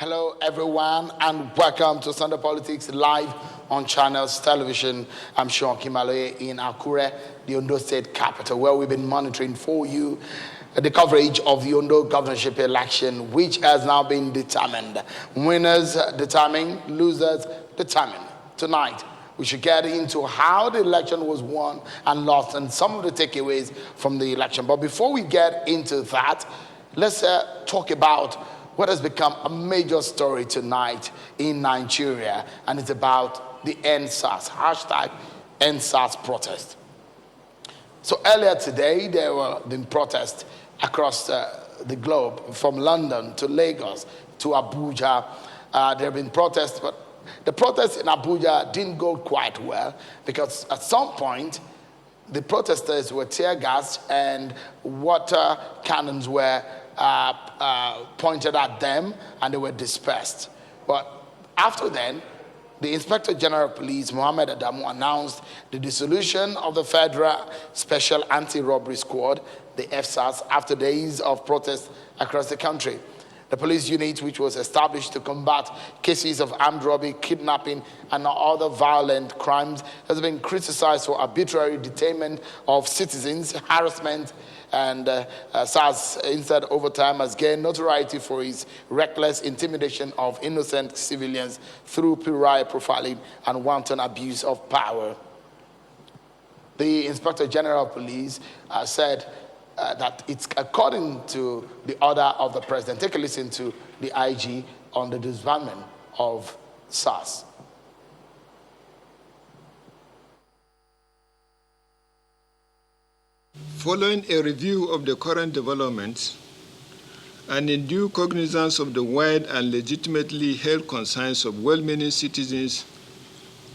Hello, everyone, and welcome to Sunday Politics live on Channels Television. I'm Sean KALEJAIYE in Akure, the Ondo State capital, where we've been monitoring for you the coverage of the Ondo governorship election, which has now been determined. Winners determined, losers determined. Tonight, we should get into how the election was won and lost and some of the takeaways from the election. But before we get into that, let's talk about what has become a major story tonight in Nigeria, and it's about the ENDSARS, hashtag ENDSARS protest. So earlier today, there were been protests across the globe, from London to Lagos to Abuja. There have been protests, but the protests in Abuja didn't go quite well, because at some point, the protesters were tear gassed and water cannons were pointed at them, and they were dispersed. But after then, the Inspector General of Police, ADAMU, announced the dissolution of the Federal Special Anti-Robbery Squad, the EFSAS, after days of protests across the country. The police unit, which was established to combat cases of armed robbery, kidnapping, and other violent crimes, has been criticized for arbitrary detainment of citizens, harassment, and SARS, instead, over time, has gained notoriety for its reckless intimidation of innocent civilians through pariah profiling and wanton abuse of power. The Inspector General of Police said that it's according to the order of the president. Take a listen to the IG on the disbandment of SARS. Following a review of the current developments and in due cognizance of the wide and legitimately held concerns of well-meaning citizens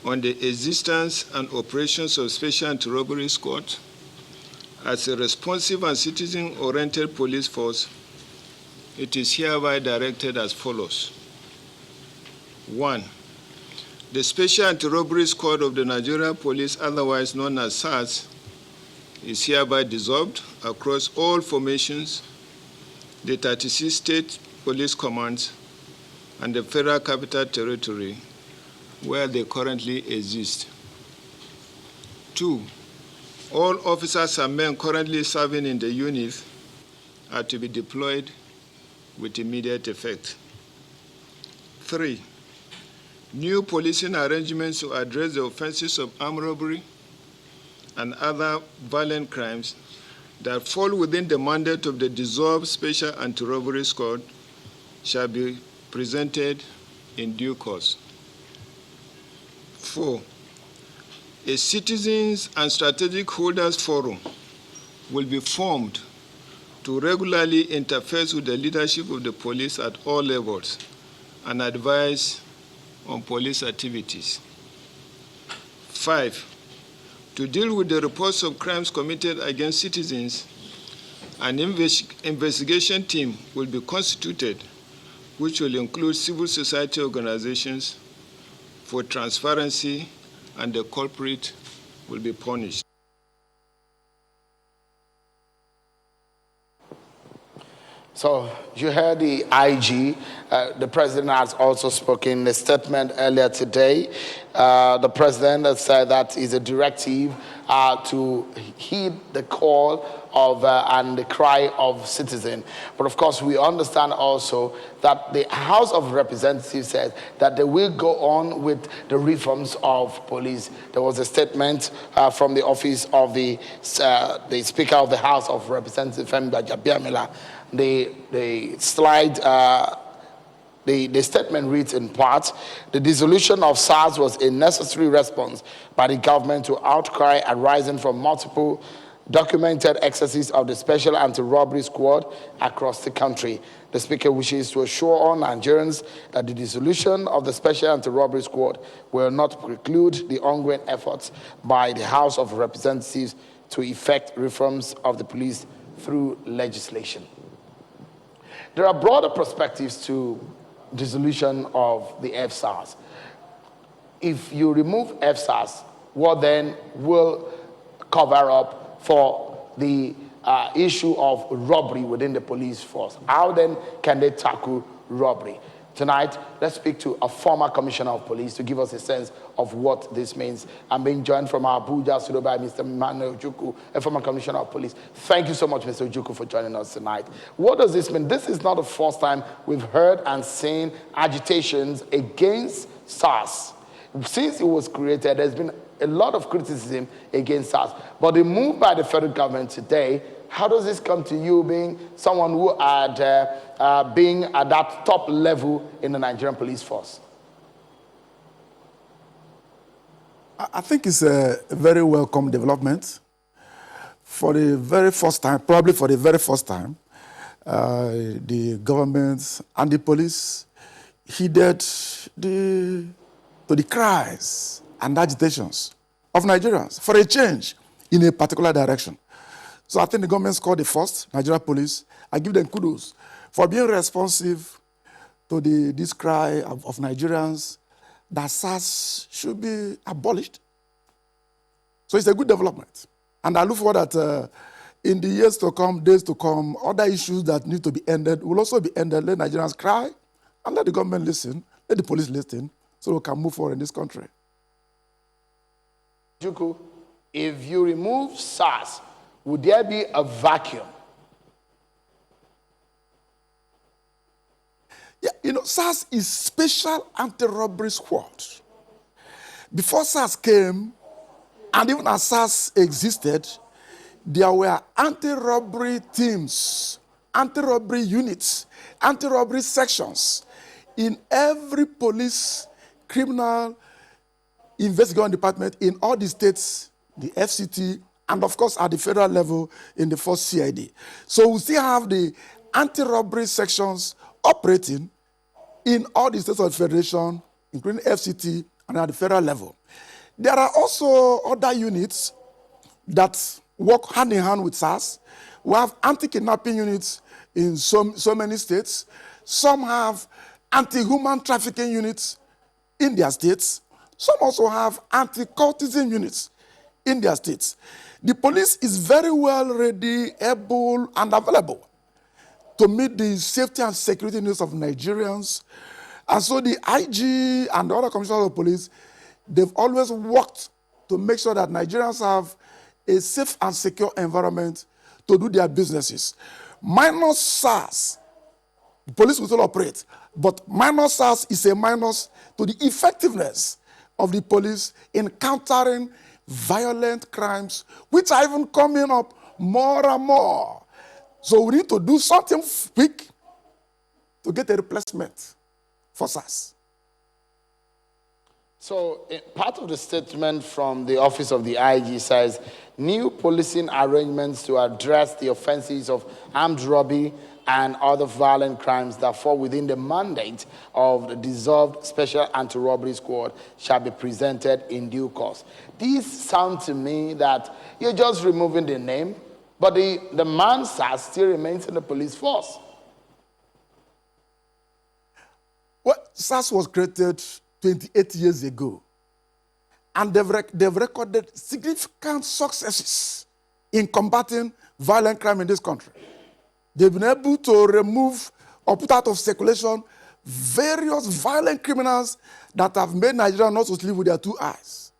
on the existence and operations of Special Anti-Robbery Squad as a responsive and citizen-oriented police force, it is hereby directed as follows. 1. The Special Anti-Robbery Squad of the Nigerian Police, otherwise known as SARS, is hereby dissolved across all formations, the 36 state police commands, and the Federal Capital Territory, where they currently exist. 2. All officers and men currently serving in the unit are to be deployed with immediate effect. 3. New policing arrangements to address the offenses of armed robbery and other violent crimes that fall within the mandate of the dissolved Special Anti-Robbery Squad shall be presented in due course. 4. A Citizens and Strategic Holders Forum will be formed to regularly interface with the leadership of the police at all levels and advise on police activities. 5. To deal with the reports of crimes committed against citizens, an investigation team will be constituted, which will include civil society organizations for transparency, and the culprit will be punished. So you heard the IG. The president has also spoken in a statement earlier today. The president has said that is a directive to heed the call of and the cry of citizens. But of course, we understand also that the House of Representatives said that they will go on with the reforms of police. There was a statement from the office of the Speaker of the House of Representatives, the slide. The statement reads in part, the dissolution of SARS was a necessary response by the government to outcry arising from multiple documented excesses of the Special Anti-Robbery Squad across the country. The Speaker wishes to assure all Nigerians that the dissolution of the Special Anti-Robbery Squad will not preclude the ongoing efforts by the House of Representatives to effect reforms of the police through legislation. There are broader perspectives to dissolution of the EFSAS. If you remove EFSAS, what then will cover up for the issue of robbery within the police force? How then can they tackle robbery? Tonight, let's speak to a former commissioner of police to give us a sense of what this means. I'm being joined from our Abuja studio by Mr. EMMANUEL OJUKWU, a former commissioner of police. Thank you so much, Mr. OJUKWU, for joining us tonight. What does this mean? This is not the first time we've heard and seen agitations against SARS. Since it was created, there's been a lot of criticism against SARS. But the move by the federal government today, how does this come to you, being someone who had being at that top level in the Nigerian police force? I think it's a very welcome development. For the very first time, probably for the very first time, the government and the police heeded to the cries and agitations of Nigerians for a change in a particular direction. So I think the government scored the first, Nigeria police. I give them kudos for being responsive to this cry of Nigerians that SARS should be abolished. So it's a good development. And I look forward that in the years to come, days to come, other issues that need to be ended will also be ended. Let Nigerians cry and let the government listen, let the police listen, so we can move forward in this country. OJUKWU, if you remove SARS, would there be a vacuum? Yeah, you know, SARS is Special Anti-Robbery Squad. Before SARS came, and even as SARS existed, there were anti-robbery teams, anti-robbery units, anti-robbery sections in every police, criminal investigation department in all the states, the FCT, and of course at the federal level in the first CID. So we still have the anti-robbery sections operating in all the states of the federation, including FCT and at the federal level. There are also other units that work hand in hand with SARS. We have anti-kidnapping units in so many states. Some have anti-human trafficking units in their states. Some also have anti-cultism units in their states. The police is very well ready, able, and available to meet the safety and security needs of Nigerians. And so the IG and the other commissioners of police, they've always worked to make sure that Nigerians have a safe and secure environment to do their businesses. Minus SARS, the police will still operate, but minus SARS is a minus to the effectiveness of the police in countering violent crimes, which are even coming up more and more. So we need to do something quick to get a replacement for SARS. So part of the statement from the office of the IG says, new policing arrangements to address the offenses of armed robbery and other violent crimes that fall within the mandate of the dissolved Special Anti-Robbery Squad shall be presented in due course. These sound to me that you're just removing the name, but the man SARS still remains in the police force. Well, SARS was created 28 years ago, and they've recorded significant successes in combating violent crime in this country. They've been able to remove or put out of circulation various violent criminals that have made Nigeria not to sleep with their two eyes.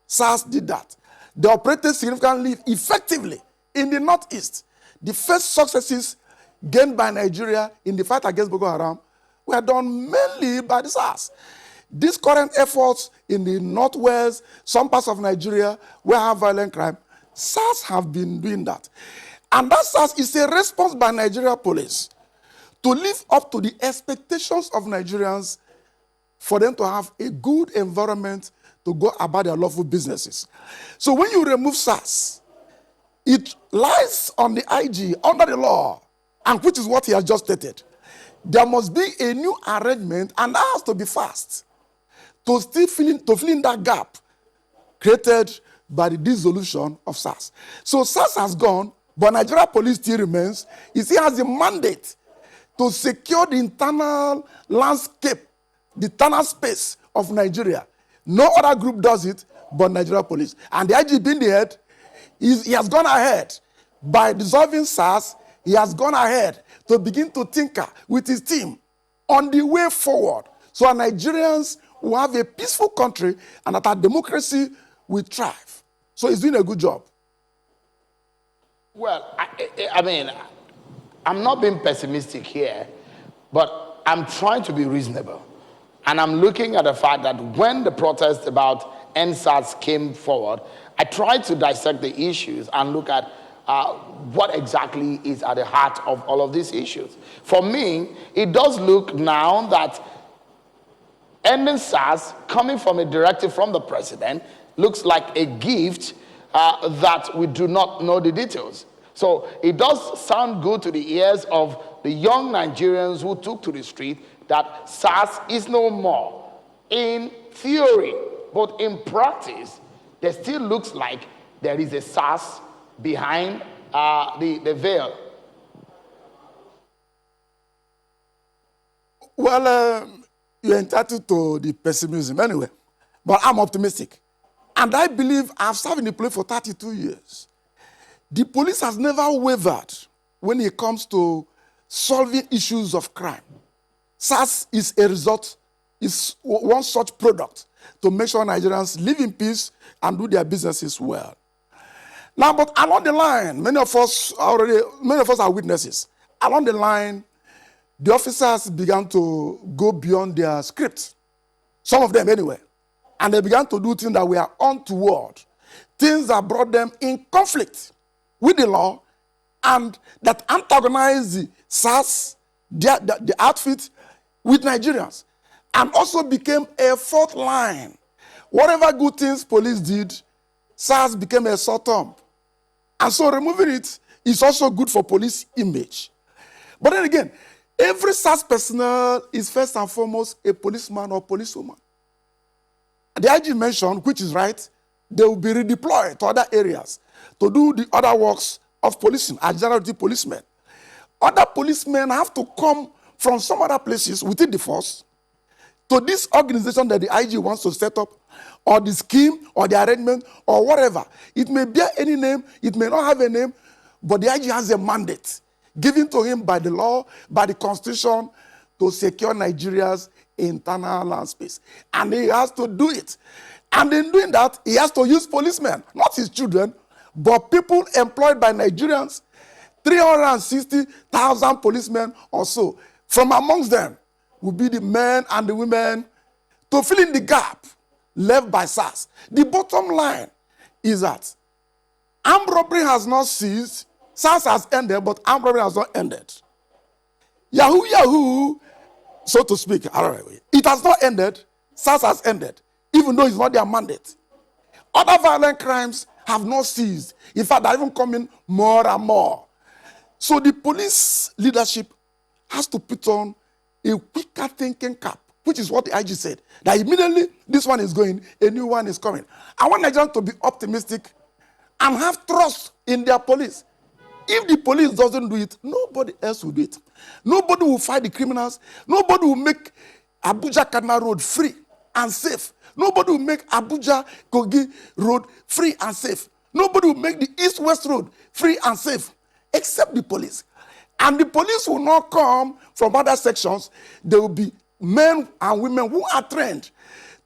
SARS did that. They operated significantly, effectively in the Northeast. The first successes gained by Nigeria in the fight against Boko Haram were done mainly by the SARS. These current efforts in the Northwest, some parts of Nigeria where have violent crime, SARS have been doing that. And that SARS is a response by Nigeria police to live up to the expectations of Nigerians for them to have a good environment to go about their lawful businesses. So when you remove SARS, it lies on the IG under the law, and which is what he has just stated. There must be a new arrangement, and that has to be fast, to fill in that gap created by the dissolution of SARS. So SARS has gone, but Nigeria police still remains. It still has a mandate to secure the internal landscape, the internal space of Nigeria. No other group does it but Nigeria police. And the IG being the head, he has gone ahead. By dissolving SARS, he has gone ahead to begin to tinker with his team on the way forward, so our Nigerians will have a peaceful country and that our democracy will thrive. So he's doing a good job. Well, I mean, I'm not being pessimistic here, but I'm trying to be reasonable. And I'm looking at the fact that when the protest about ENDSARS came forward, I tried to dissect the issues and look at what exactly is at the heart of all of these issues. For me, it does look now that ending SARS, coming from a directive from the president, looks like a gift that we do not know the details. So it does sound good to the ears of the young Nigerians who took to the street that SARS is no more in theory, but in practice, there still looks like there is a SARS behind the veil. Well, you're entitled to the pessimism anyway, but I'm optimistic. And I believe I've served in the police for 32 years. The police has never wavered when it comes to solving issues of crime. SARS is a result, is one such product to make sure Nigerians live in peace and do their businesses well. Now, but along the line, many of us are witnesses. Along the line, the officers began to go beyond their script. Some of them anyway. And they began to do things that were untoward. Things that brought them in conflict with the law and that antagonized the SARS, the outfit, with Nigerians. And also became a fourth line. Whatever good things police did, SARS became a sore thumb. And so removing it is also good for police image. But then again, every SARS personnel is first and foremost a policeman or policewoman. The IG mentioned, which is right, they will be redeployed to other areas to do the other works of policing as general duty policemen. Other policemen have to come from some other places within the force to this organization that the IG wants to set up, or the scheme, or the arrangement, or whatever. It may bear any name, it may not have a name, but the IG has a mandate given to him by the law, by the constitution, to secure Nigeria's internal land space. And he has to do it. And in doing that, he has to use policemen, not his children, but people employed by Nigerians, 360,000 policemen or so. From amongst them will be the men and the women to fill in the gap left by SARS. The bottom line is that armed robbery has not ceased. SARS has ended, but armed robbery has not ended. Yahoo, so to speak, it has not ended. SARS has ended, even though it's not their mandate. Other violent crimes have not ceased. In fact, they're even coming more and more. So the police leadership has to put on a quicker thinking cap, which is what the IG said. That immediately this one is going, a new one is coming. I want Nigerians to be optimistic and have trust in their police. If the police doesn't do it, nobody else will do it. Nobody will fight the criminals. Nobody will make Abuja-Kaduna Road free and safe. Nobody will make Abuja-Kogi Road free and safe. Nobody will make the East-West Road free and safe, except the police. And the police will not come from other sections. There will be men and women who are trained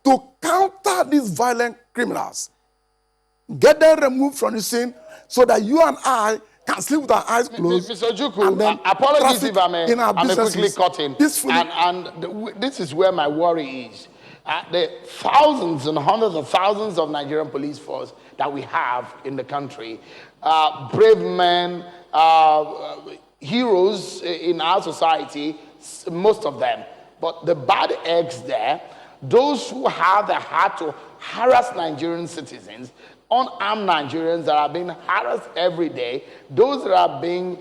to counter these violent criminals. Get them removed from the scene so that you and I can sleep with our eyes closed. Mr. OJUKWU, apologies if I may quickly cut in. And this is where my worry is. The thousands and hundreds of thousands of Nigerian police force that we have in the country, brave men, heroes in our society, most of them. But the bad eggs there, those who have the heart to harass Nigerian citizens, unarmed Nigerians that are being harassed every day, those that are being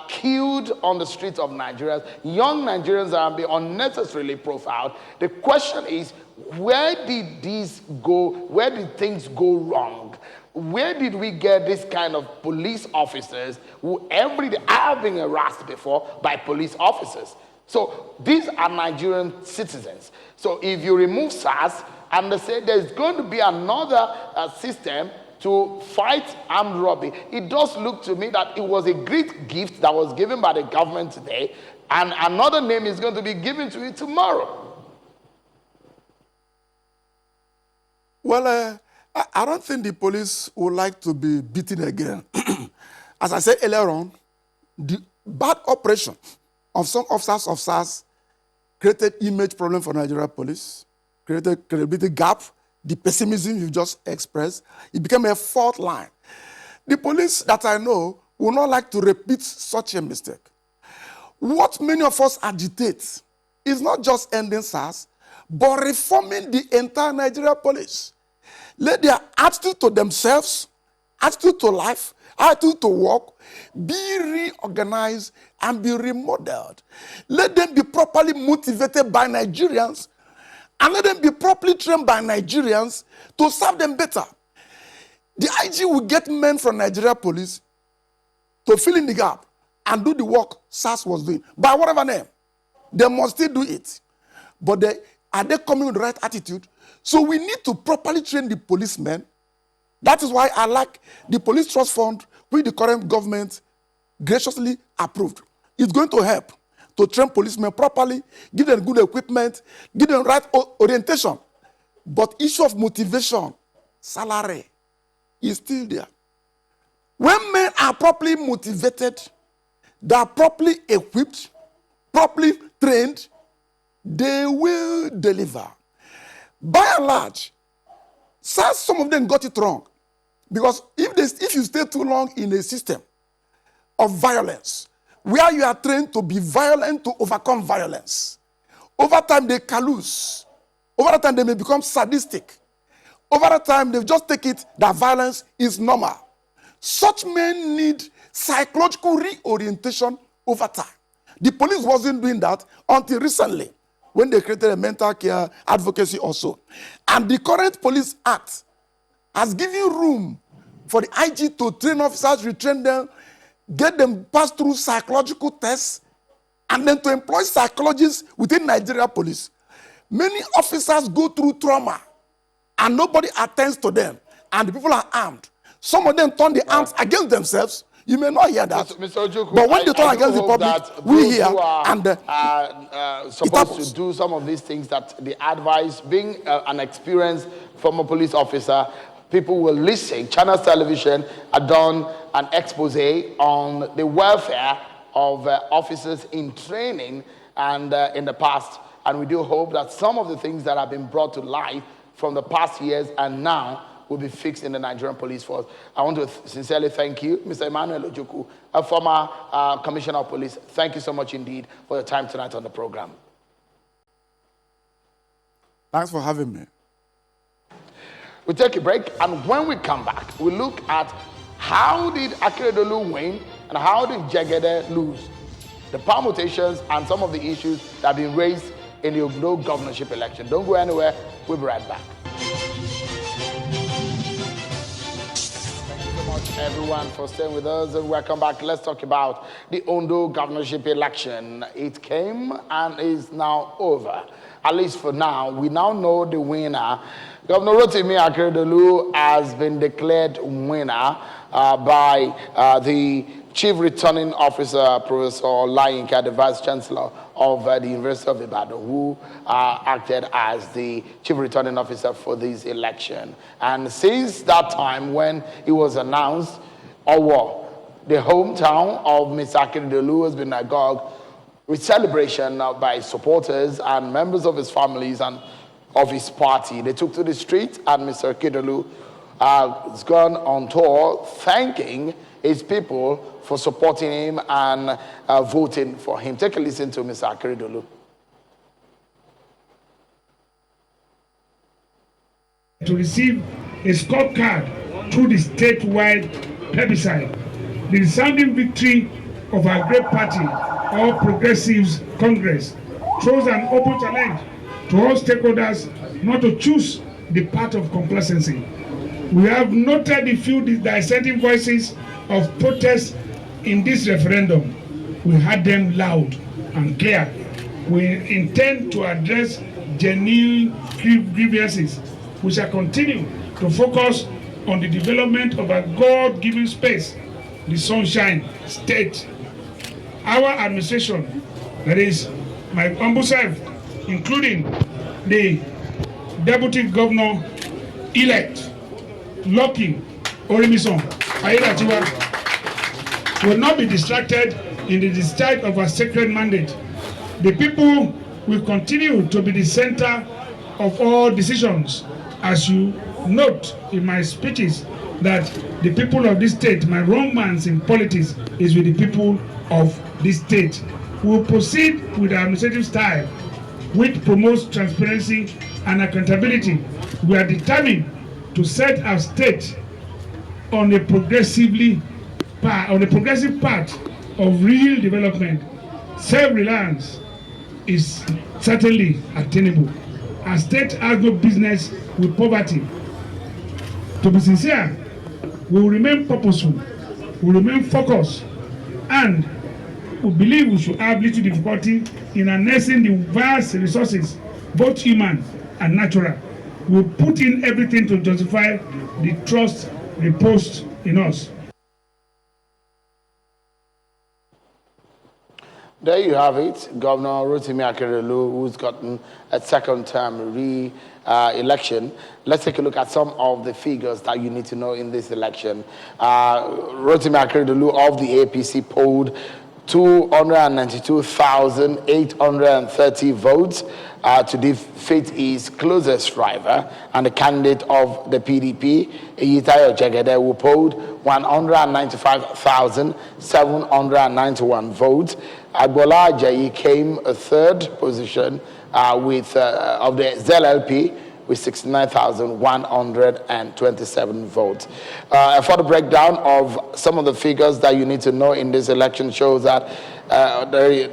killed on the streets of Nigeria, young Nigerians that are being unnecessarily profiled. The question is, where did these go? Where did things go wrong? Where did we get this kind of police officers who every day have been harassed before by police officers? So these are Nigerian citizens. So if you remove SARS and they say there's going to be another system to fight armed robbery. It does look to me that it was a great gift that was given by the government today, and another name is going to be given to it tomorrow. Well, I don't think the police would like to be beaten again. As I said earlier on, the bad operation of some officers of SARS created image problem for Nigeria police, created credibility gap, the pessimism you just expressed. It became a fault line. The police that I know would not like to repeat such a mistake. What many of us agitate is not just ending SARS, but reforming the entire Nigeria police. Let their attitude to themselves, attitude to life, attitude to work be reorganized and be remodeled. Let them be properly motivated by Nigerians, and let them be properly trained by Nigerians to serve them better. The IG will get men from Nigeria police to fill in the gap and do the work SARS was doing, by whatever name. They must still do it. But are they coming with the right attitude? So we need to properly train the policemen. That is why I like the Police Trust Fund, which the current government graciously approved. It's going to help to train policemen properly, give them good equipment, give them right orientation. But issue of motivation, salary, is still there. When men are properly motivated, they are properly equipped, properly trained, they will deliver. By and large, some of them got it wrong. Because if you stay too long in a system of violence, where you are trained to be violent to overcome violence, over time they callous. Over time they may become sadistic. Over time they just take it that violence is normal. Such men need psychological reorientation over time. The police wasn't doing that until recently, when they created a mental care advocacy also. And the current Police Act has given room for the IG to train officers, retrain them, get them pass through psychological tests, and then to employ psychologists within Nigeria police. Many officers go through trauma, and nobody attends to them, and the people are armed. Some of them turn the arms against themselves. You may not hear that. Mr. OJUKWU, but when they turn against the public, we hear and supposed to do some of these things that they advise, being an experienced former police officer, people will listen. Channels Television had done an expose on the welfare of officers in training and in the past. And we do hope that some of the things that have been brought to light from the past years and now will be fixed in the Nigerian police force. I want to sincerely thank you, Mr. EMMANUEL OJUKWU, a former Commissioner of Police. Thank you so much indeed for your time tonight on the program. Thanks for having me. We'll take a break, and when we come back, we'll look at how did Akeredolu win and how did Jegede lose? The permutations and some of the issues that have been raised in the Ondo governorship election. Don't go anywhere. We'll be right back. Everyone for staying with us, and welcome back. Let's talk about the Ondo governorship election. It came and is now over. At least for now, we now know the winner. Governor Rotimi Akeredolu has been declared winner by the Chief Returning Officer, Professor Olayinka, the Vice Chancellor of the University of Ibadan, who acted as the Chief Returning Officer for this election. And since that time when it was announced, the hometown of Mr. Akeredolu has been agog with celebration by supporters and members of his families and of his party. They took to the street, and Mr. Akeredolu has gone on tour thanking his people for supporting him and voting for him. Take a listen to Mr. Akeredolu. To receive a scorecard through the statewide plebiscite, the resounding victory of our great party, All Progressives Congress, throws an open challenge to all stakeholders not to choose the path of complacency. We have noted the few dissenting voices of protest in this referendum. We heard them loud and clear. We intend to address genuine grievances. We shall continue to focus on the development of a God-given space, the Sunshine State. Our administration, that is my humble self, including the Deputy Governor-elect, Lucky Orimison Akeredolu, will not be distracted in the discharge of a sacred mandate. The people will continue to be the center of all decisions. As you note in my speeches, that the people of this state, my romance in politics is with the people of this state. We will proceed with the administrative style which promotes transparency and accountability. We are determined to set our state on a progressive path of real development. Self-reliance is certainly attainable. Our state has no business with poverty. To be sincere, we will remain purposeful, we will remain focused, and we believe we should have little difficulty in harnessing the vast resources, both human and natural. We will put in everything to justify the trust reposed in us. There you have it, Governor Rotimi Akeredolu, who's gotten a second-term re-election. Let's take a look at some of the figures that you need to know in this election. Rotimi Akeredolu of the APC polled 292,830 votes to defeat his closest rival and the candidate of the PDP, AGITATION, who polled 195,791 votes. KALEJAIYE came a third position of the ZLP with 69,127 votes. A further breakdown of some of the figures that you need to know in this election shows that there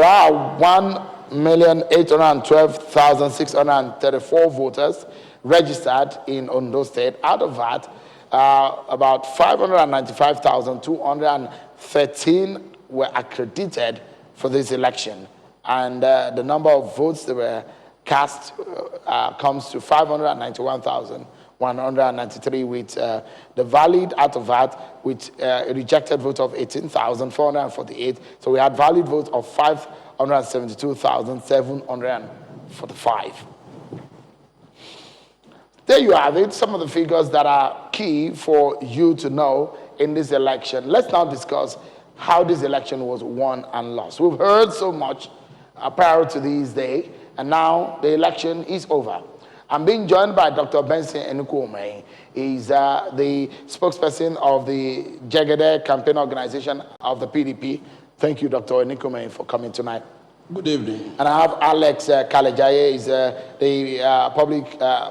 are 1,812,634 voters registered in Ondo State. Out of that, about 595,213 were accredited for this election. And the number of votes that were cast comes to 591,193, with the valid out of that, with a rejected vote of 18,448. So we had valid votes of 572,745. There you have it, some of the figures that are key for you to know in this election. Let's now discuss how this election was won and lost. We've heard so much prior to this day, and now the election is over. I'm being joined by Dr. Benson Enukwume. He's the spokesperson of the Jegede campaign organization of the PDP. Thank you, Dr. Enukwume, for coming tonight. Good evening. And I have Alex KALEJAIYE, is the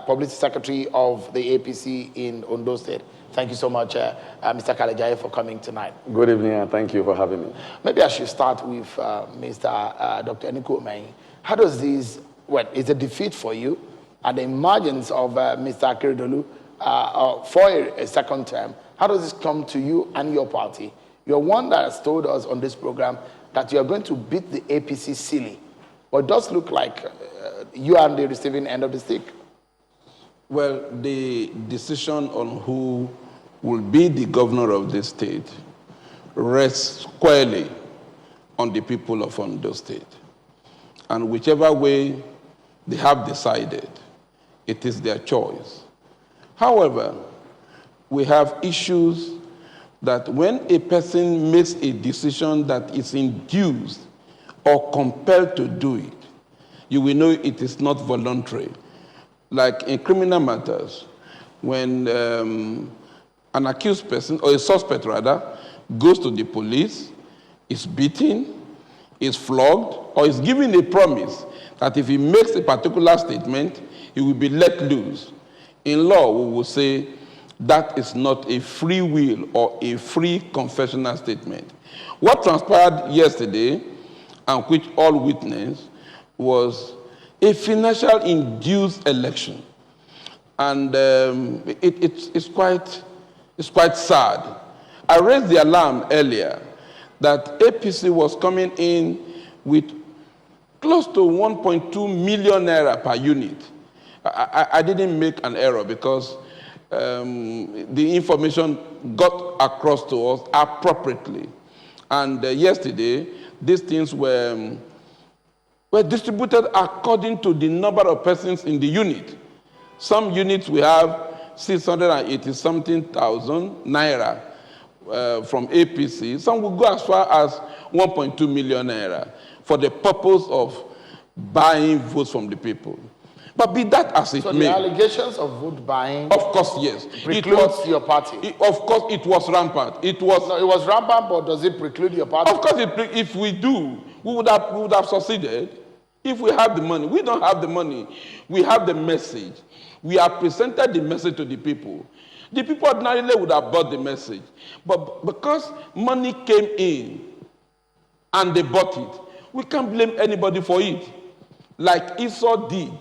publicity secretary of the APC in Ondo State. Thank you so much, Mr. KALEJAIYE, for coming tonight. Good evening, and thank you for having me. Maybe I should start with Mr. Dr. Enukwume. How does this, it's a defeat for you and the emergence of Mr. Akeredolu for a second term. How does this come to you and your party? You're one that has told us on this program that you're going to beat the APC silly. But it does look like you are on the receiving end of the stick. Well, the decision on who will be the governor of this state rests squarely on the people of Ondo State. And whichever way they have decided, it is their choice. However, we have issues that when a person makes a decision that is induced or compelled to do it, you will know it is not voluntary. Like in criminal matters, when an accused person, or a suspect rather, goes to the police, is beaten, is flogged, or is given a promise that if he makes a particular statement, he will be let loose. In law, we will say that is not a free will or a free confessional statement. What transpired yesterday, and which all witnessed, was a financial induced election. And it's quite sad. I raised the alarm earlier that APC was coming in with close to 1.2 million naira per unit. I didn't make an error because the information got across to us appropriately. And yesterday, these things were distributed according to the number of persons in the unit. Some units we have 680-something thousand naira from APC. Some will go as far as 1.2 million naira for the purpose of buying votes from the people. But be that as it may. So the allegations of vote buying, of course, yes, precludes your party. Of course, it was rampant. It was rampant, but does it preclude your party? Of course, if we do, we would have succeeded. If we have the money, we don't have the money. We have the message. We have presented the message to the people. The people ordinarily would have bought the message, but because money came in and they bought it, we can't blame anybody for it. Like Esau did.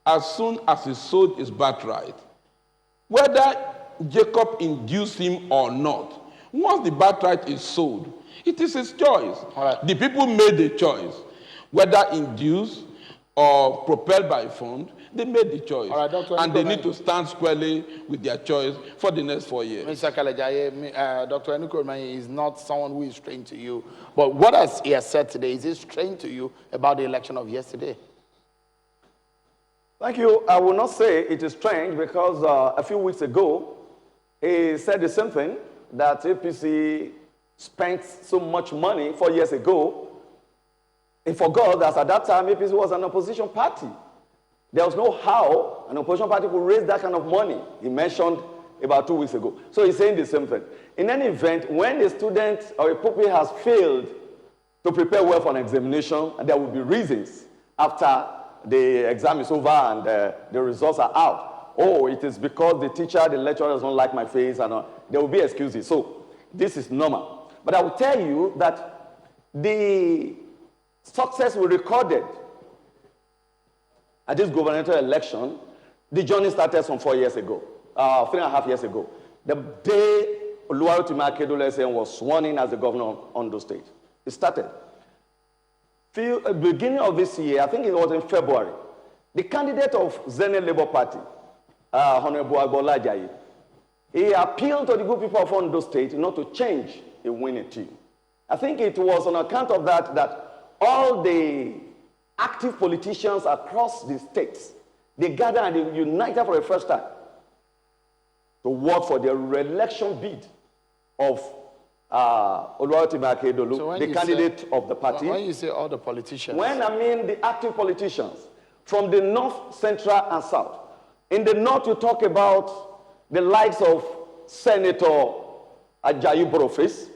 As soon as he sold his birthright, whether Jacob induced him or not, once the birthright is sold, it is his choice. Right. The people made the choice. Whether induced or propelled by fund, they made the choice. Right, and they need to stand squarely with their choice for the next 4 years. Mr. KALEJAIYE, Dr. Onukwumanye is not someone who is strange to you. But what he has said today, is it strange to you about the election of yesterday? Thank you. I will not say it is strange because a few weeks ago, he said the same thing, that APC spent so much money 4 years ago. He forgot that at that time, APC was an opposition party. There was no how an opposition party could raise that kind of money, he mentioned about 2 weeks ago. So he's saying the same thing. In any event, when a student or a pupil has failed to prepare well for an examination, and there will be reasons after the exam is over and the results are out. Oh, it is because the teacher, the lecturer does not like my face, and there will be excuses. So this is normal. But I will tell you that the success we recorded at this gubernatorial election, the journey started some 4 years ago, 3.5 years ago. The day Akeredolu was sworn in as the governor of Ondo State. It started. Beginning of this year, I think it was in February, the candidate of Zenith Labour Party, Honorable AGITATION, he appealed to the good people of Ondo State not to change a winning team. I think it was on account of that all the active politicians across the states, they gathered and they united for the first time to work for the re-election bid of Akeredolu, so the candidate of the party. When you say all the politicians? When I mean the active politicians from the north, central, and south. In the north, you talk about the likes of Senator Ajayi Boroface.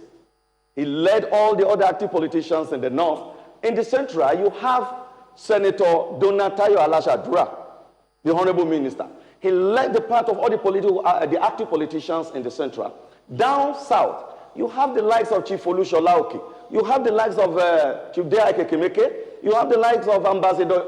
He led all the other active politicians in the north. In the central, you have Senator Donatayo Alashadura, the honorable minister. He led the part of all the active politicians in the central. Down south, you have the likes of Chief Olushola Oke. You have the likes of Chief Deake Kemeke. You have the likes of Ambassador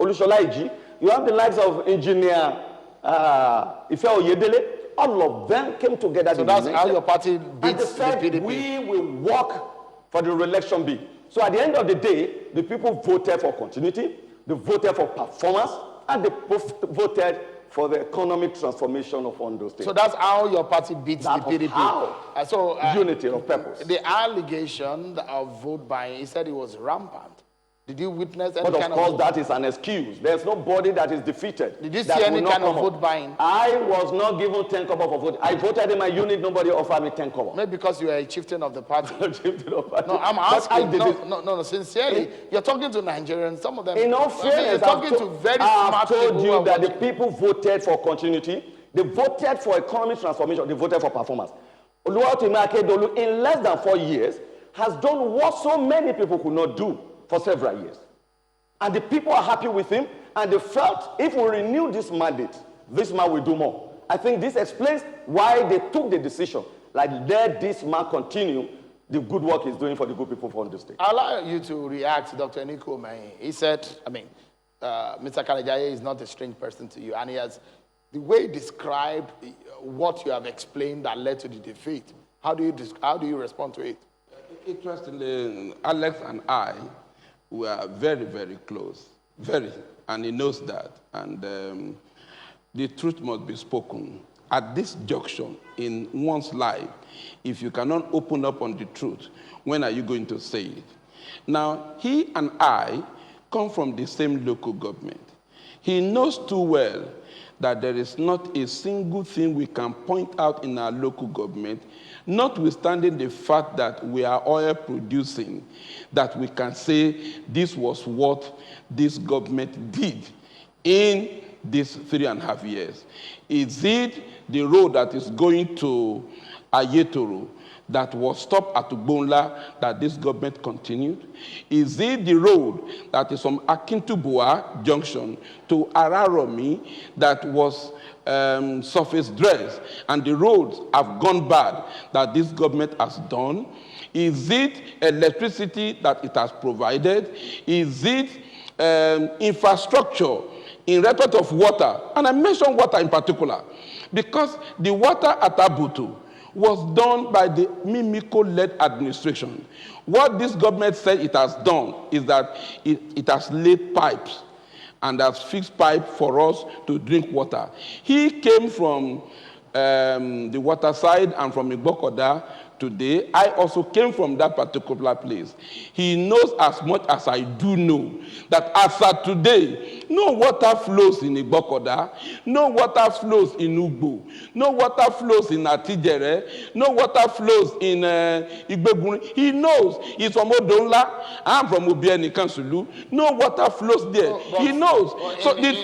Olushola Iji. You have the likes of Engineer Ife Oyedele. All of them came together. So that's how your party beats the PDP. We will work for the re-election bill. So at the end of the day, the people voted for continuity, they voted for performance, and they voted for the economic transformation of Ondo State. So that's how your party beats the PDP. How? Unity of purpose. The allegation of vote buying, he said it was rampant. Did you witness any kind of vote? But of course, that is an excuse. There's nobody that is defeated. Did you see any kind of vote buying? I was not given 10 kobo for vote. I voted in my unit. Nobody offered me 10 kobo. Maybe because you are a chieftain of the party. Chieftain of the party. No, I'm asking. No, sincerely. You're talking to Nigerians. Some of them. In all fairness, you're talking to very smart people. I've told you that the people voted for continuity. They voted for economic transformation. They voted for performance. Akeredolu, in less than 4 years, has done what so many people could not do for several years. And the people are happy with him, and they felt if we renew this mandate, this man will do more. I think this explains why they took the decision, like let this man continue the good work he's doing for the good people from the state. I'd like you to react to Dr. Onukwumanye. He said, Mr. KALEJAIYE is not a strange person to you, and he has, the way he described what you have explained that led to the defeat. How do you respond to it? Interestingly, Alex and I were very, very close, very, and he knows that. And the truth must be spoken. at this junction in one's life, if you cannot open up on the truth, when are you going to say it? Now, he and I come from the same local government. He knows too well that there is not a single thing we can point out in our local government, notwithstanding the fact that we are oil producing, that we can say this was what this government did in these 3.5 years. Is it the road that is going to Ayetoro that was stopped at Ugbonla that this government continued? Is it the road that is from Akintubua Junction to Araromi that was surface dressed and the roads have gone bad that this government has done? Is it electricity that it has provided? Is it infrastructure in respect of water? And I mention water in particular because the water at Abutu was done by the Mimiko-led administration. What this government said it has done is that it has laid pipes and has fixed pipe for us to drink water. He came from the water side and from Igbokoda today. I also came from that particular place. He knows as much as I do know that as of today, no water flows in Igbokoda, no water flows in Ugbo, no water flows in Atijere, no water flows in Igbegun. He knows. He's from Odonla, I'm from Ubieni Kansulu. No water flows there. He knows. So the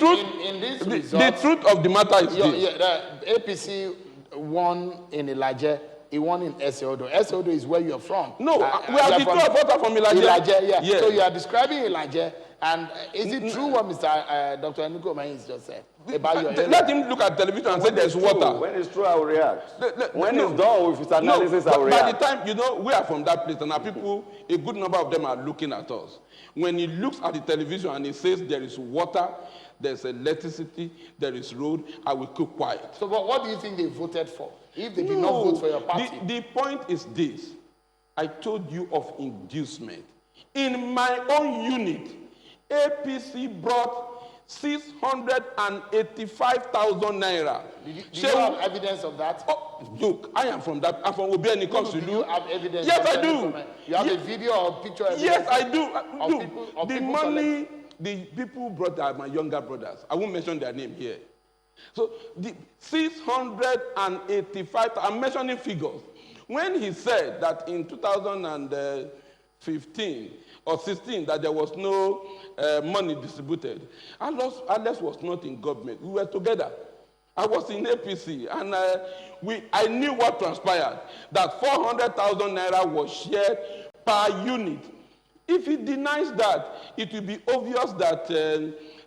truth of the matter is this. The APC won in Elijah. He won in Ondo. Ondo is where you're from. No, we are the two of us from Elijah. Yeah. So you are describing Elijah, and is it true what Mr. Dr. Enuko Omayi just said about your area? Let him look at television and say there's water. When it's true, I will react. When it's done with his analysis, I will react. By the time, we are from that place, and our people, a good number of them are looking at us. When he looks at the television and he says there is water, there's electricity, there is road, I will keep quiet. So what do you think they voted for? If they did not vote for your party? The point is this. I told you of inducement. In my own unit, APC brought 685,000 naira. Do you have evidence of that? Oh, look, I am from that. I'm from Obiani Kansulu. Do you have evidence? Yes, I do. You have a video or picture evidence? Yes, I do. The money, the people brought are my younger brothers. I won't mention their name here. So the 685, I'm mentioning figures. When he said that in 2015 or 16 that there was no money distributed, Alex was not in government. We were together. I was in APC, and I knew what transpired, that 400,000 naira was shared per unit. If he denies that, it will be obvious that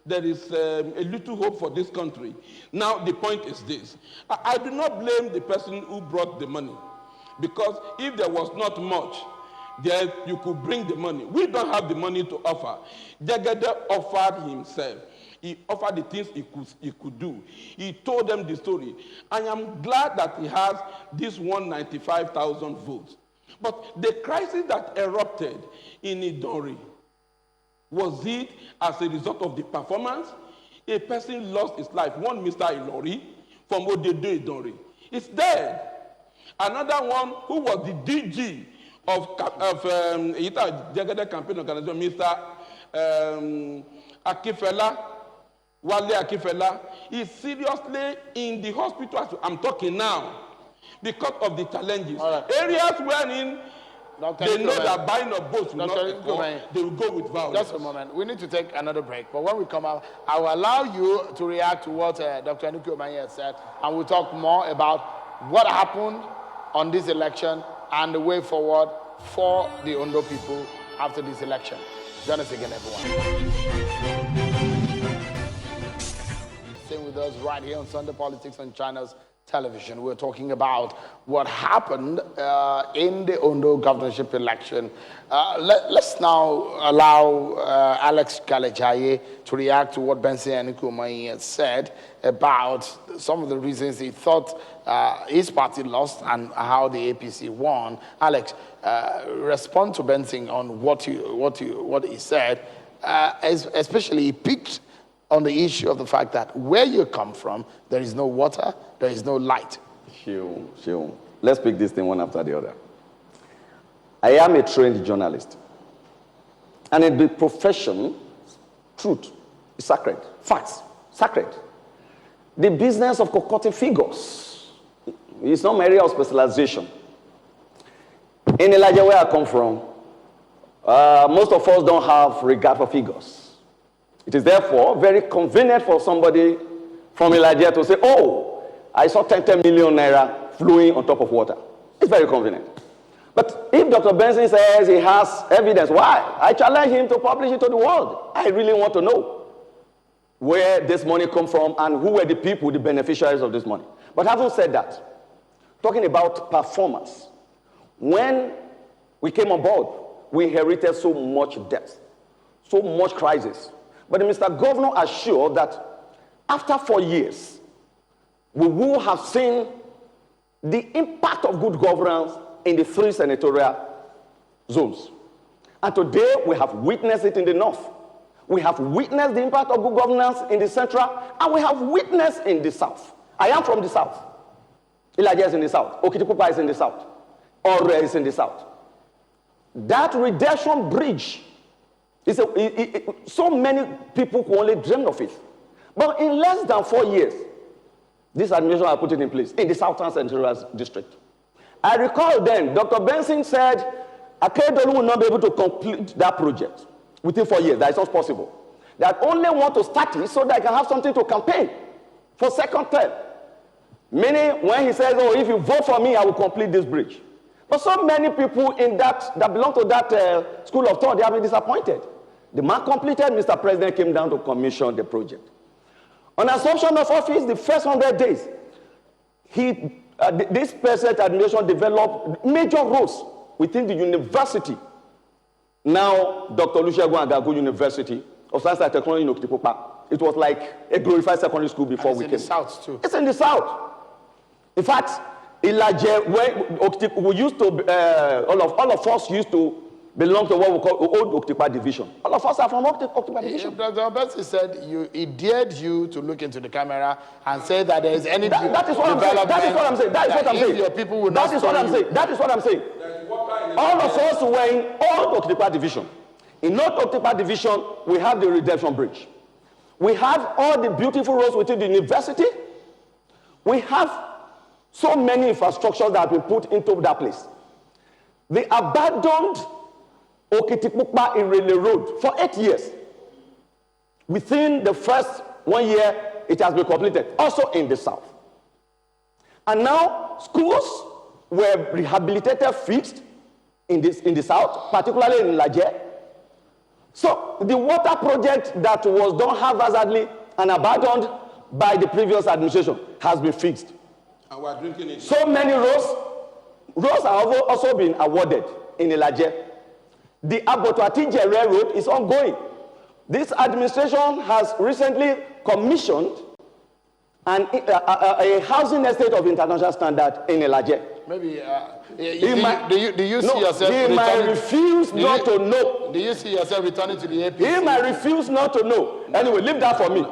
there is a little hope for this country. Now, the point is this. I do not blame the person who brought the money, because if there was not much, then you could bring the money. We don't have the money to offer. Jagede offered himself. He offered the things he could do. He told them the story. I am glad that he has this 195,000 votes. But the crisis that erupted in Idori, was it as a result of the performance? A person lost his life. One Mr. Ilori from Odedo Idori is dead. Another one who was the DG of Jagede campaign organization, Mr. Akifela, Wale Akifela, is seriously in the hospital. I'm talking now because of the challenges. Right. Areas wherein they know that buying of boats will not occur, they will go with violence. Just a moment. We need to take another break. But when we come out, I will allow you to react to what Dr. Enuko Omayi said, and we'll talk more about what happened on this election and the way forward for the Ondo people after this election. Join us again, everyone. Stay with us right here on Sunday Politics on Channels Television. We're talking about what happened in the Ondo governorship election. Let's now allow Alex KALEJAIYE to react to what Benson Enuko Omayi said about some of the reasons he thought his party lost and how the APC won. Alex, respond to Benson on what he said. Especially, he picked on the issue of the fact that where you come from, there is no water, there is no light. Sure. Let's pick this thing one after the other. I am a trained journalist. And in the profession, truth is sacred. Facts, sacred. The business of concocting figures is not my area of specialization. In Elijah, where I come from, most of us don't have regard for figures. It is therefore very convenient for somebody from Elijah to say, oh, I saw 10 million naira flowing on top of water. It's very convenient. But if Dr. Benson says he has evidence, why? I challenge him to publish it to the world. I really want to know where this money comes from and who were the people, the beneficiaries of this money. But having said that, talking about performance, when we came on board, we inherited so much debt, so much crisis. But Mr. Governor assured that after 4 years, we will have seen the impact of good governance in the 3 senatorial zones. And today, we have witnessed it in the north. We have witnessed the impact of good governance in the central, and we have witnessed in the south. I am from the south. Elijah is in the south. Okitipupa is in the south. Outrage is in the south. That redemption bridge, so many people who only dreamed of it. But in less than 4 years, this administration has put it in place in the Southern Central District. I recall then, Dr. Benson said, Akeredolu will not be able to complete that project within 4 years. That is not possible. That only want to start it so that I can have something to campaign for second term. Meaning, when he says, oh, if you vote for me, I will complete this bridge. But so many people in that belong to that school of thought, they have been disappointed. The man completed, Mr. President came down to commission the project. On assumption of office, the first 100 days, this present administration developed major roles within the university. Now, Dr. Olusegun Agagu University of Science and Technology in Okitipupa, it was like a glorified secondary school before we came. It's in the south too. It's in the south. In fact, we used to, all of us used to belong to what we call Old Okitipupa Division. All of us are from Okitipupa Division. Dr. Benson said he dared you to look into the camera and say that there is any that is what I'm saying. That is what I'm saying. That is what I'm saying. Your people will not that is what I'm saying. That is what I'm saying. All of us were in Old Okitipupa Division. In Old Okitipupa Division, we have the redemption bridge. We have all the beautiful roads within the university. We have so many infrastructures that have been put into that place. The abandoned Okitipupa Irele Road for 8 years. Within the first 1 year, it has been completed, also in the south. And now, schools were rehabilitated, fixed in the south, particularly in Nigeria. So the water project that was done haphazardly and abandoned by the previous administration has been fixed. And we're drinking it. So many roads have also been awarded in Elijah. The Abotuatije Railroad is ongoing. This administration has recently commissioned a housing estate of international standard in Elijah. Maybe, do you see yourself he might refuse not to know. Do you see yourself returning to the APC? He might refuse not to know. Anyway, leave that for me. You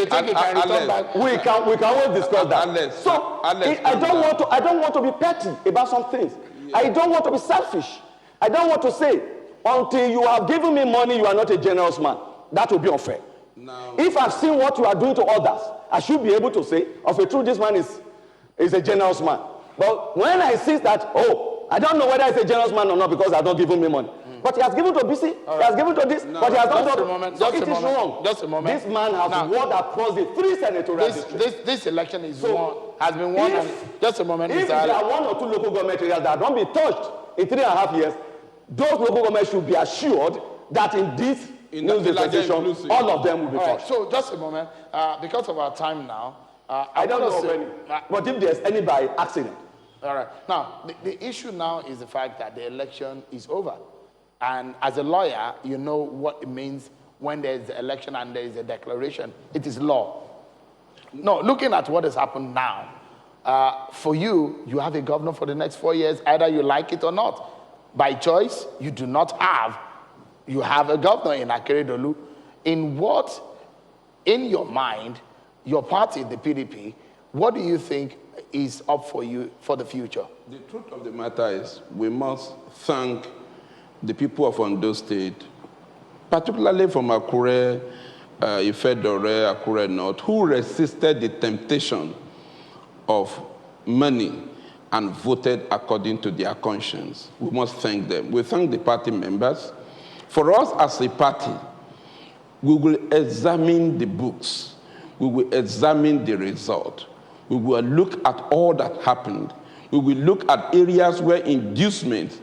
think he can return back? We can always discuss that. So, I don't want to be petty about some things. Yeah. I don't want to be selfish. I don't want to say, until you have given me money, you are not a generous man. That would be unfair. No. If I've seen what you are doing to others, I should be able to say, of a truth, this man is a generous man. But when I see that, I don't know whether he's a generous man or not because he has not given me money. But he has given to BC, he has given to this, but he has not done. So it is wrong. Just a moment. This man has won across the 3 senatorial districts. This election is has been won. Just a moment, if there are 1 or 2 local government areas that don't be touched in 3.5 years, those local governments should be assured that in this new dispensation, all of them will be touched. So just a moment, because of our time now, I don't know of any, but if there's any by accident. All right. Now, the issue now is the fact that the election is over. And as a lawyer, you know what it means when there's an election and there is a declaration. It is law. No, looking at what has happened now, for you have a governor for the next 4 years, either you like it or not. By choice, you do not have. You have a governor in Akeredolu. in your mind, your party, the PDP, what do you think is up for you for the future? The truth of the matter is we must thank the people of Ondo State, particularly from Akure, Ifedore, Akure North, who resisted the temptation of money and voted according to their conscience. We must thank them. We thank the party members. For us as a party, we will examine the books. We will examine the result. We will look at all that happened. We will look at areas where inducement,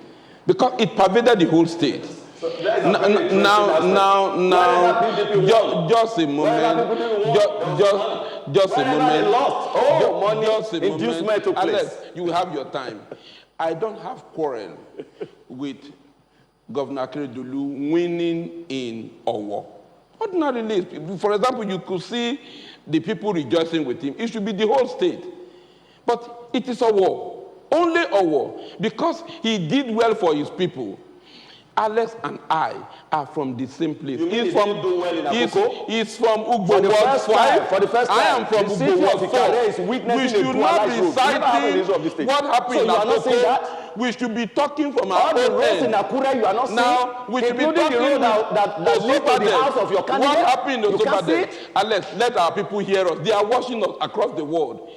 because it pervaded the whole state. So just a moment. Just a moment. Just a moment. Unless you have your time. I don't have quarrel with Governor Akeredolu winning in Owo. Ordinarily, for example, you could see the people rejoicing with him. It should be the whole state. But it is Owo. Only Owo. Because he did well for his people. Alex and I are from the same place. He's from Ugbo Ward 5. For the first time, I am from Ugbo Ward 4. We should not be citing what happened in Akure. We should be talking from our own end. In Akure, you are not now, we should be talking that lead to the house of your candidate. What happened in Osobade? Alex, let our people hear us. They are watching us across the world.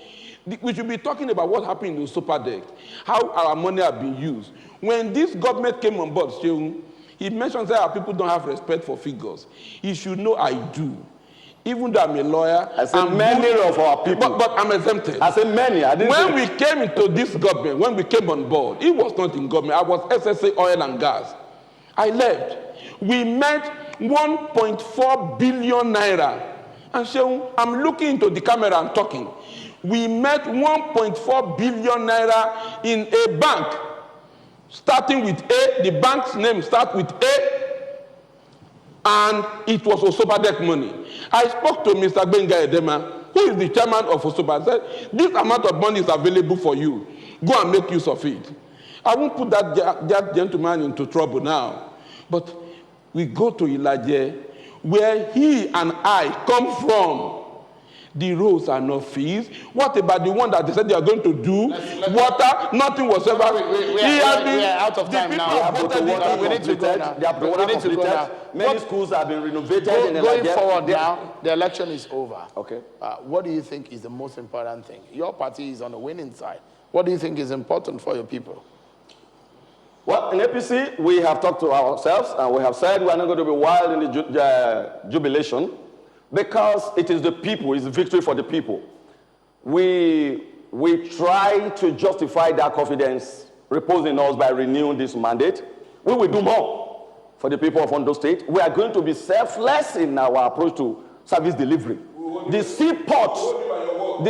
We should be talking about what happened in Osobade, how our money has been used. When this government came on board, he mentions that our people don't have respect for figures. He should know I do. Even though I'm a lawyer, I said many of our people. But I'm exempted. I said many. When we came into this government, when we came on board, it was not in government. I was SSA Oil and Gas. I left. We met 1.4 billion naira. And so I'm looking into the camera and talking. We met 1.4 billion naira in a bank, starting with A. The bank's name starts with A, and it was Osobadek money. I spoke to Mr. Benga Edema, who is the chairman of Osobadek. I said, this amount of money is available for you. Go and make use of it. I won't put that gentleman into trouble now. But we go to Ilaje, where he and I come from. The roads are not fees. What about the one that they said they are going to do? Water, nothing was ever. We are out of time now. We need to go now. Many schools have been renovated. Going forward now, the election is over. Okay. What do you think is the most important thing? Your party is on the winning side. What do you think is important for your people? Well, in APC, we have talked to ourselves and we have said we are not going to be wild in the jubilation. Because it is the people, it's victory for the people. We try to justify that confidence reposing in us by renewing this mandate. We will do more for the people of Ondo State. We are going to be selfless in our approach to service delivery. The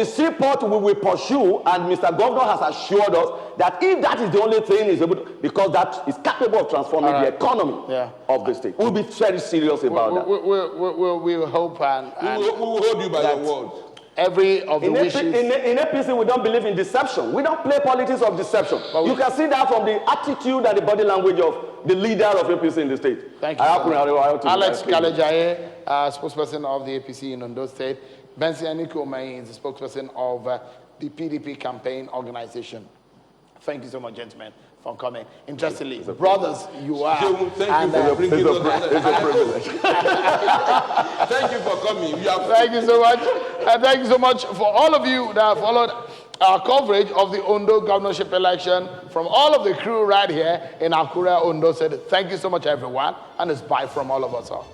seaport we will pursue, and Mr. Governor has assured us that if that is the only thing is able to, because that is capable of transforming the economy of the state. We'll be very serious about that. We'll hope and we will hold you by your word. Every of the wishes. In APC, we don't believe in deception. We don't play politics of deception. You can see that from the attitude and the body language of the leader of APC in the state. Thank you. Alex KALEJAIYE, spokesperson of the APC in Ondo State. Bensi Aniko is the spokesperson of the PDP campaign organization. Thank you so much, gentlemen, for coming. Interestingly, brothers, you are. Thank you for bringing us. It's a privilege. Thank you for coming. Thank you so much. And thank you so much for all of you that have followed our coverage of the Ondo governorship election from all of the crew right here in Akure, Ondo State. Thank you so much, everyone. And it's bye from all of us all.